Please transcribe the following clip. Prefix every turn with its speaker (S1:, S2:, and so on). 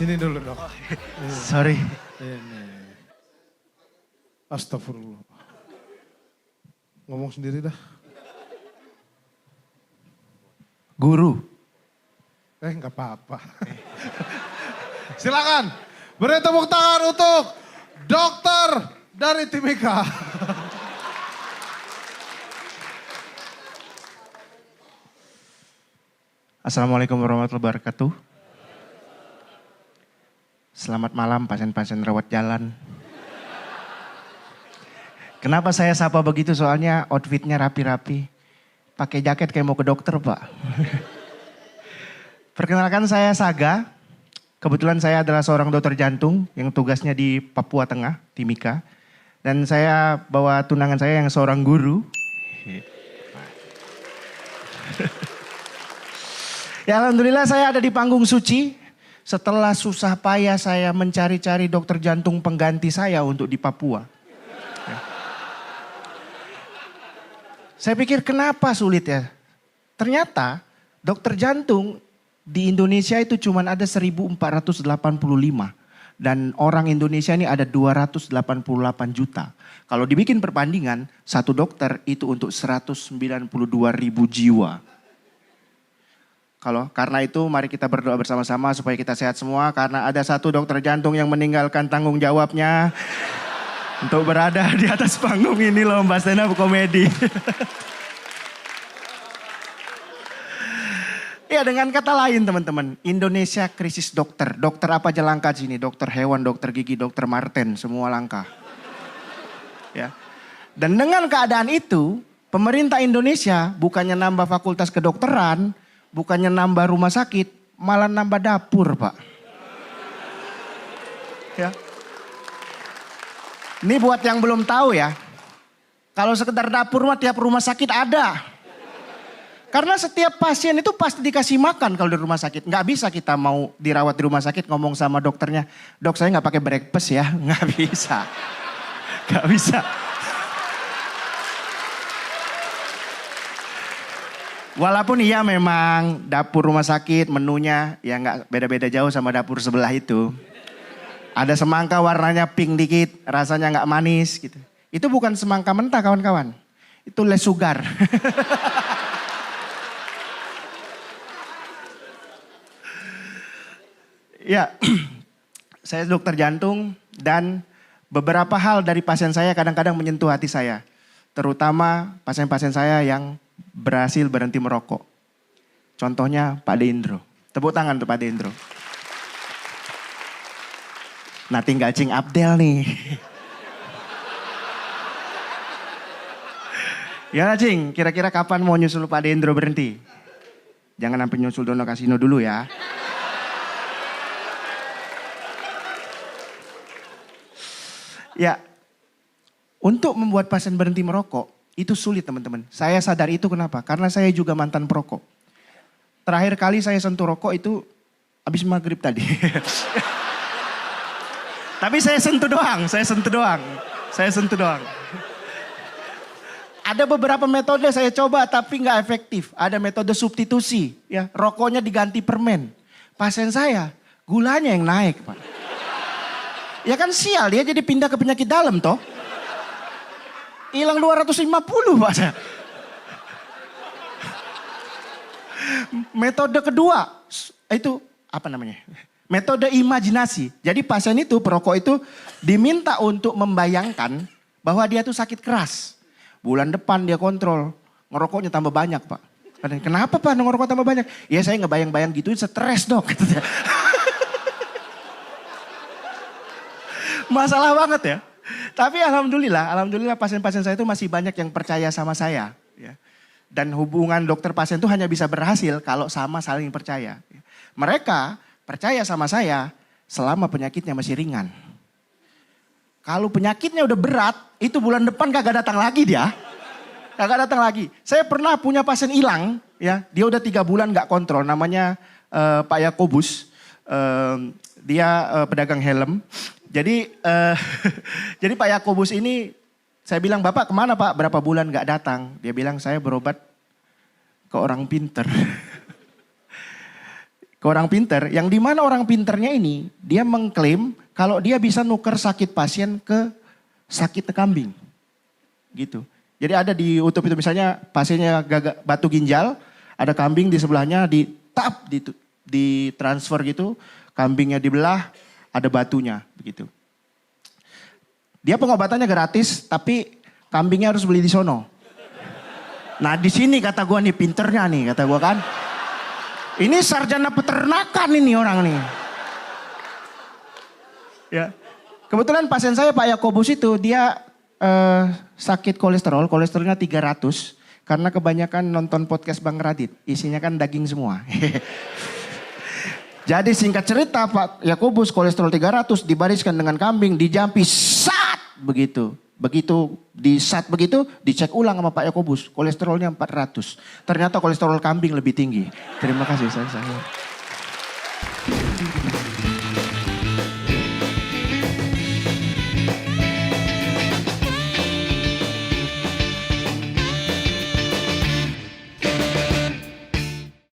S1: Sini dulu dok.
S2: Sorry.
S1: Ini. Astagfirullah. Ngomong sendiri dah.
S2: Guru.
S1: Nggak apa-apa. Silakan. Beri tepuk tangan untuk dokter dari Timika.
S2: Assalamualaikum warahmatullahi wabarakatuh. Selamat malam pasien-pasien rawat jalan. Kenapa saya sapa begitu? Soalnya outfitnya rapi-rapi. Pakai jaket kayak mau ke dokter, Pak. Perkenalkan, saya Saga. Kebetulan saya adalah seorang dokter jantung yang tugasnya di Papua Tengah, Timika. Dan saya bawa tunangan saya yang seorang guru. Ya alhamdulillah saya ada di panggung suci. Setelah susah payah saya mencari-cari dokter jantung pengganti saya untuk di Papua. Ya. Saya pikir kenapa sulit ya? Ternyata dokter jantung di Indonesia itu cuma ada 1485. Dan orang Indonesia ini ada 288 juta. Kalau dibikin perbandingan, satu dokter itu untuk 192.000 jiwa. Karena itu mari kita berdoa bersama-sama supaya kita sehat semua. Karena ada satu dokter jantung yang meninggalkan tanggung jawabnya untuk berada di atas panggung ini lomba stand up komedi. Ya dengan kata lain teman-teman, Indonesia krisis dokter. Dokter apa aja langka di sini, dokter hewan, dokter gigi, dokter Marten, semua langka. Ya. Dan dengan keadaan itu, pemerintah Indonesia bukannya nambah fakultas kedokteran, bukannya nambah rumah sakit, malah nambah dapur, Pak. Ya. Ini buat yang belum tahu ya. Kalau sekedar dapur mah tiap rumah sakit ada. Karena setiap pasien itu pasti dikasih makan kalau di rumah sakit. Nggak bisa kita mau dirawat di rumah sakit ngomong sama dokternya, "Dok, saya nggak pakai breakfast ya." Nggak bisa. Nggak bisa. Walaupun iya memang dapur rumah sakit menunya ya nggak beda-beda jauh sama dapur sebelah itu. Ada semangka warnanya pink dikit, rasanya nggak manis gitu. Itu bukan semangka mentah kawan-kawan. Itu less sugar. Ya, saya dokter jantung dan beberapa hal dari pasien saya kadang-kadang menyentuh hati saya. Terutama pasien-pasien saya yang berhasil berhenti merokok. Contohnya Pak Dendro. Tepuk tangan untuk Pak Dendro. Nah tinggal Cing Abdel nih. Ya Cing, kira-kira kapan mau nyusul Pak Dendro berhenti? Jangan sampai nyusul Dono Kasino dulu ya. Ya, untuk membuat pasien berhenti merokok itu sulit teman-teman. Saya sadar itu kenapa? Karena saya juga mantan perokok. Terakhir kali saya sentuh rokok itu habis maghrib tadi. Tapi saya sentuh doang. Ada beberapa metode saya coba tapi nggak efektif. Ada metode substitusi, ya rokoknya diganti permen. Pasien saya gulanya yang naik, Pak. Ya kan sial, dia jadi pindah ke penyakit dalam toh. Hilang 250 Pak. Metode kedua itu apa namanya? Metode imajinasi. Jadi pasien itu, perokok itu diminta untuk membayangkan bahwa dia tuh sakit keras. Bulan depan dia kontrol, ngerokoknya tambah banyak Pak. Kenapa Pak ngerokok tambah banyak? Ya saya ngebayang-bayang gituin stres dok. Masalah banget ya. Tapi alhamdulillah pasien-pasien saya itu masih banyak yang percaya sama saya. Ya. Dan hubungan dokter pasien itu hanya bisa berhasil kalau sama saling percaya. Mereka percaya sama saya selama penyakitnya masih ringan. Kalau penyakitnya udah berat, itu bulan depan kagak datang lagi dia. Kagak datang lagi. Saya pernah punya pasien hilang, ya dia udah 3 bulan gak kontrol, namanya Pak Yakobus. Dia pedagang helm. Jadi Pak Yakobus ini saya bilang, "Bapak kemana Pak? Berapa bulan gak datang?" Dia bilang, "Saya berobat ke orang pinter." ke orang pinter, yang dimana orang pinternya ini, dia mengklaim kalau dia bisa nuker sakit pasien ke sakit kambing. Gitu. Jadi ada di YouTube itu misalnya pasiennya batu ginjal, ada kambing di sebelahnya ditap, di transfer gitu, kambingnya dibelah, ada batunya begitu. Dia pengobatannya gratis, tapi kambingnya harus beli di sono. Nah di sini kata gue nih pinternya nih, kata gue kan. Ini sarjana peternakan ini orang nih. Ya, kebetulan pasien saya Pak Yakobus itu dia sakit kolesterolnya 300 karena kebanyakan nonton podcast Bang Radit, isinya kan daging semua. Jadi singkat cerita Pak Yakobus kolesterol 300 dibariskan dengan kambing, dijampi sat begitu. Begitu di sat begitu dicek ulang sama Pak Yakobus, kolesterolnya 400. Ternyata kolesterol kambing lebih tinggi. Terima kasih saya.